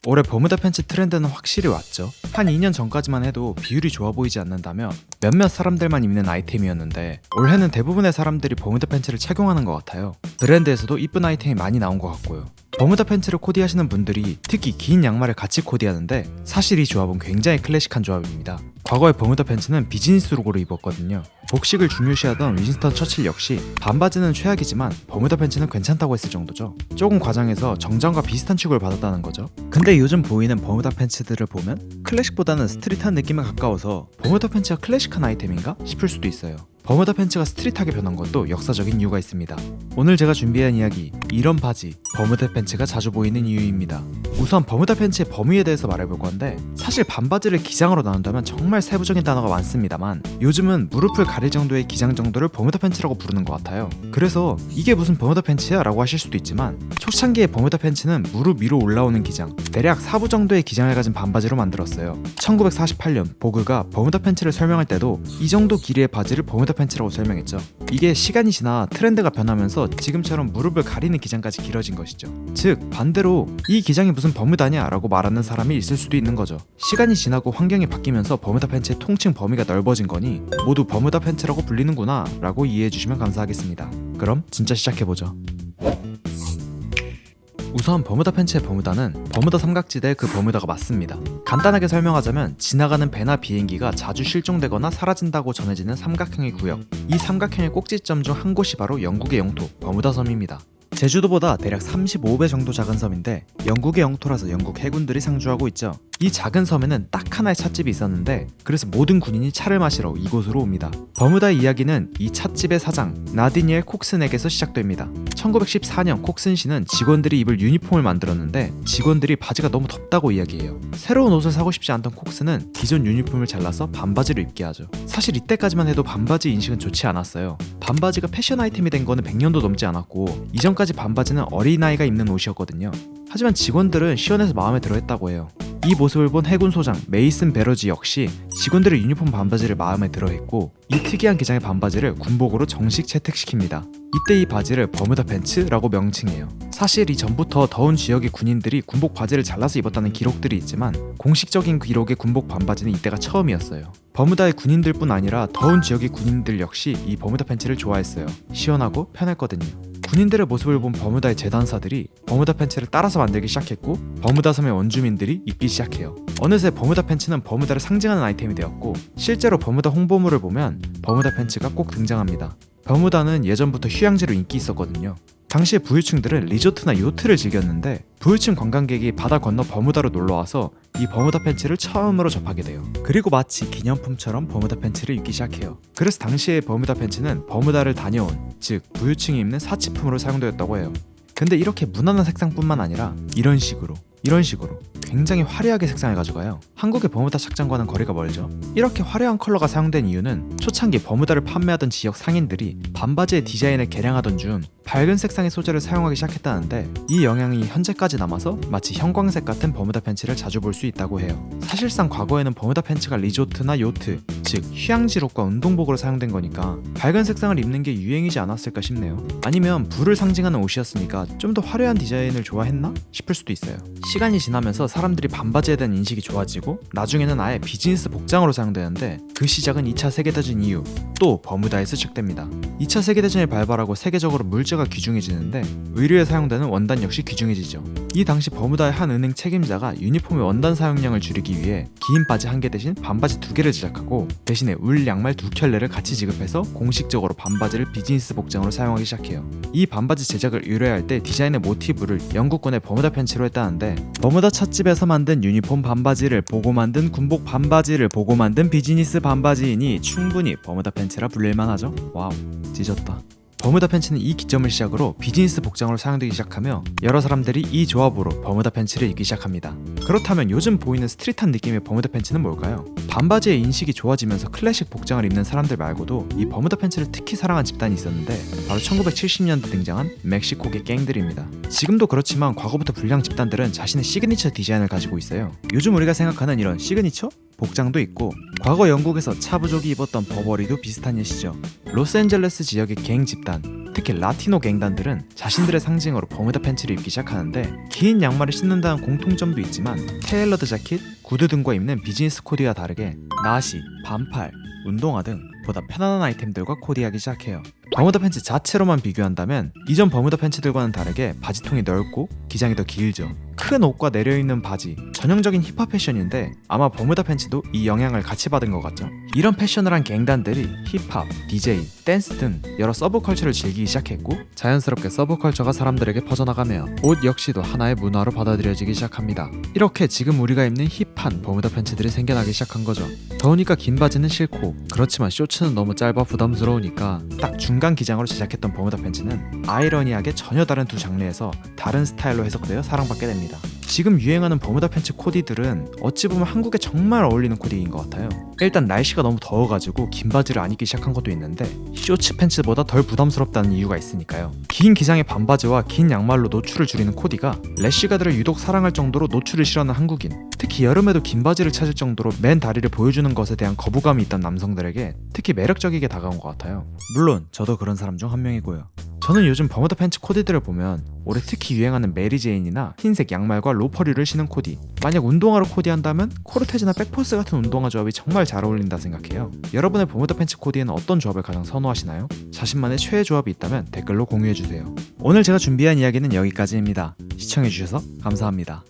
올해 버무다 팬츠 트렌드는 확실히 왔죠. 한 2년 전까지만 해도 비율이 좋아 보이지 않는다며 몇몇 사람들만 입는 아이템이었는데 올해는 대부분의 사람들이 버무다 팬츠를 착용하는 것 같아요. 브랜드에서도 이쁜 아이템이 많이 나온 것 같고요. 버무다 팬츠를 코디하시는 분들이 특히 긴 양말을 같이 코디하는데 사실 이 조합은 굉장히 클래식한 조합입니다. 과거에 버무다 팬츠는 비즈니스 룩으로 입었거든요. 복식을 중요시하던 윈스턴 처칠 역시 반바지는 최악이지만 버무다 팬츠는 괜찮다고 했을 정도죠. 조금 과장해서 정장과 비슷한 취급을 받았다는 거죠. 근데 요즘 보이는 버무다 팬츠들을 보면 클래식보다는 스트릿한 느낌에 가까워서 버무다 팬츠가 클래식한 아이템인가 싶을 수도 있어요. 버무다 팬츠가 스트릿하게 변한 것도 역사적인 이유가 있습니다. 오늘 제가 준비한 이야기, 이런 바지, 버무다 팬츠가 자주 보이는 이유입니다. 우선 버무다 팬츠의 범위에 대해서 말해볼 건데 사실 반바지를 기장으로 나눈다면 정말 세부적인 단어가 많습니다만 요즘은 무릎을 가릴 정도의 기장 정도를 버무다 팬츠라고 부르는 것 같아요. 그래서 이게 무슨 버무다 팬츠야? 라고 하실 수도 있지만 초창기의 버무다 팬츠는 무릎 위로 올라오는 기장, 대략 4부 정도의 기장을 가진 반바지로 만들었어요. 1948년 보그가 버무다 팬츠를 설명할 때도 이 정도 길이의 바지를 버무다 팬츠라고 설명했죠. 이게 시간이 지나 트렌드가 변하면서 지금처럼 무릎을 가리는 기장까지 길어진 것이죠. 즉 반대로 이 기장이 무슨 버무다냐 라고 말하는 사람이 있을 수도 있는 거죠. 시간이 지나고 환경이 바뀌면서 버무다 팬츠의 통칭 범위가 넓어진 거니 모두 버무다 팬츠라고 불리는구나 라고 이해해 주시면 감사하겠습니다. 그럼 진짜 시작해보죠. 우선 버무다 팬츠의 버무다는 버무다 삼각지대의 그 버무다가 맞습니다. 간단하게 설명하자면 지나가는 배나 비행기가 자주 실종되거나 사라진다고 전해지는 삼각형의 구역, 이 삼각형의 꼭지점 중 한 곳이 바로 영국의 영토 버무다 섬입니다. 제주도보다 대략 35배 정도 작은 섬인데 영국의 영토라서 영국 해군들이 상주하고 있죠. 이 작은 섬에는 딱 하나의 찻집이 있었는데 그래서 모든 군인이 차를 마시러 이곳으로 옵니다. 버무다의 이야기는 이 찻집의 사장 나디니엘 콕슨에게서 시작됩니다. 1914년 콕슨 씨는 직원들이 입을 유니폼을 만들었는데 직원들이 바지가 너무 덥다고 이야기해요. 새로운 옷을 사고 싶지 않던 콕슨은 기존 유니폼을 잘라서 반바지로 입게 하죠. 사실 이때까지만 해도 반바지 인식은 좋지 않았어요. 반바지가 패션 아이템이 된 거는 100년도 넘지 않았고 이전까지 반바지는 어린아이가 입는 옷이었거든요. 하지만 직원들은 시원해서 마음에 들어 했다고 해요. 이 모습을 본 해군 소장 메이슨 베러지 역시 직원들의 유니폼 반바지를 마음에 들어 했고 이 특이한 기장의 반바지를 군복으로 정식 채택시킵니다. 이때 이 바지를 버무다 팬츠라고 명칭해요. 사실 이전부터 더운 지역의 군인들이 군복 바지를 잘라서 입었다는 기록들이 있지만 공식적인 기록의 군복 반바지는 이때가 처음이었어요. 버무다의 군인들뿐 아니라 더운 지역의 군인들 역시 이 버무다 팬츠를 좋아했어요. 시원하고 편했거든요. 군인들의 모습을 본 버무다의 재단사들이 버무다 팬츠를 따라서 만들기 시작했고 버무다 섬의 원주민들이 입기 시작해요. 어느새 버무다 팬츠는 버무다를 상징하는 아이템이 되었고 실제로 버무다 홍보물을 보면 버무다 팬츠가 꼭 등장합니다. 버무다는 예전부터 휴양지로 인기 있었거든요. 당시의 부유층들은 리조트나 요트를 즐겼는데 부유층 관광객이 바다 건너 버무다로 놀러와서 이 버무다 팬츠를 처음으로 접하게 돼요. 그리고 마치 기념품처럼 버무다 팬츠를 입기 시작해요. 그래서 당시의 버무다 팬츠는 버무다를 다녀온, 즉 부유층이 입는 사치품으로 사용되었다고 해요. 근데 이렇게 무난한 색상뿐만 아니라 이런 식으로 굉장히 화려하게 색상을 가져가요. 한국의 버무다 착장과는 거리가 멀죠. 이렇게 화려한 컬러가 사용된 이유는 초창기 버무다를 판매하던 지역 상인들이 반바지의 디자인을 개량하던 중 밝은 색상의 소재를 사용하기 시작했다는데 이 영향이 현재까지 남아서 마치 형광색 같은 버무다 팬츠를 자주 볼 수 있다고 해요. 사실상 과거에는 버무다 팬츠가 리조트나 요트, 즉 휴양지 룩과 운동복으로 사용된 거니까 밝은 색상을 입는 게 유행이지 않았을까 싶네요. 아니면 불을 상징하는 옷이었으니까 좀 더 화려한 디자인을 좋아했나 싶을 수도 있어요. 시간이 지나면서 사람들이 반바지에 대한 인식이 좋아지고 나중에는 아예 비즈니스 복장으로 사용되는데 그 시작은 2차 세계대전 이후 또 버무다에서 시작됩니다. 2차 세계대전이 발발하고 세계적으로 물자가 귀중해지는데 의류에 사용되는 원단 역시 귀중해지죠. 이 당시 버무다의 한 은행 책임자가 유니폼의 원단 사용량을 줄이기 위해 긴 바지 1개 대신 반바지 2개를 제작하고 대신에 울 양말 2켤레를 같이 지급해서 공식적으로 반바지를 비즈니스 복장으로 사용하기 시작해요. 이 반바지 제작을 의뢰할 때 디자인의 모티브를 영국군의 버무다 팬츠로 했다는데 버무다 찻집에서 만든 유니폼 반바지를 보고 만든 군복 반바지를 보고 만든 비즈니스 반바지이니 충분히 버무다 팬츠라 불릴만 하죠. 와우, 찢었다. 버무다 팬츠는 이 기점을 시작으로 비즈니스 복장으로 사용되기 시작하며 여러 사람들이 이 조합으로 버무다 팬츠를 입기 시작합니다. 그렇다면 요즘 보이는 스트릿한 느낌의 버무다 팬츠는 뭘까요? 반바지의 인식이 좋아지면서 클래식 복장을 입는 사람들 말고도 이 버무다 팬츠를 특히 사랑한 집단이 있었는데 바로 1970년대 등장한 멕시코계 갱들입니다. 지금도 그렇지만 과거부터 불량 집단들은 자신의 시그니처 디자인을 가지고 있어요. 요즘 우리가 생각하는 이런 시그니처? 복장도 있고 과거 영국에서 차부족이 입었던 버버리도 비슷한 예시죠. 로스앤젤레스 지역의 갱 집단 특히 라티노 갱단들은 자신들의 상징으로 버뮤다 팬츠를 입기 시작하는데 긴 양말을 신는다는 공통점도 있지만 테일러드 자켓, 구두 등과 입는 비즈니스 코디와 다르게 나시, 반팔, 운동화 등 보다 편안한 아이템들과 코디하기 시작해요. 버뮤다 팬츠 자체로만 비교한다면 이전 버뮤다 팬츠들과는 다르게 바지통이 넓고 기장이 더 길죠. 큰 옷과 내려있는 바지, 전형적인 힙합 패션인데 아마 버뮤다 팬츠도 이 영향을 같이 받은 것 같죠. 이런 패션을 한 갱단들이 힙합, DJ, 댄스 등 여러 서브컬처를 즐기기 시작했고 자연스럽게 서브컬처가 사람들에게 퍼져나가며 옷 역시도 하나의 문화로 받아들여지기 시작합니다. 이렇게 지금 우리가 입는 힙한 버뮤다 팬츠들이 생겨나기 시작한 거죠. 더우니까 긴 바지는 싫고 그렇지만 쇼츠는 너무 짧아 부담스러우니까 딱 중간 기장으로 제작했던 버뮤다 팬츠는 아이러니하게 전혀 다른 두 장르에서 다른 스타일로 해석되어 사랑받게 됩니다. 지금 유행하는 버뮤다 팬츠 코디들은 어찌 보면 한국에 정말 어울리는 코디인 것 같아요. 일단 날씨가 너무 더워가지고 긴 바지를 안 입기 시작한 것도 있는데 쇼츠 팬츠보다 덜 부담스럽다는 이유가 있으니까요. 긴 기장의 반바지와 긴 양말로 노출을 줄이는 코디가 래쉬가드를 유독 사랑할 정도로 노출을 싫어하는 한국인, 특히 여름에도 긴 바지를 찾을 정도로 맨 다리를 보여주는 것에 대한 거부감이 있던 남성들에게 특히 매력적이게 다가온 것 같아요. 물론 저도 그런 사람 중 한 명이고요. 저는 요즘 버뮤다 팬츠 코디들을 보면 올해 특히 유행하는 메리제인이나 흰색 양말과 로퍼류를 신은 코디, 만약 운동화로 코디한다면 코르테즈나 백포스 같은 운동화 조합이 정말 잘 어울린다 생각해요. 여러분의 버뮤다 팬츠 코디에는 어떤 조합을 가장 선호하시나요? 자신만의 최애 조합이 있다면 댓글로 공유해주세요. 오늘 제가 준비한 이야기는 여기까지입니다. 시청해주셔서 감사합니다.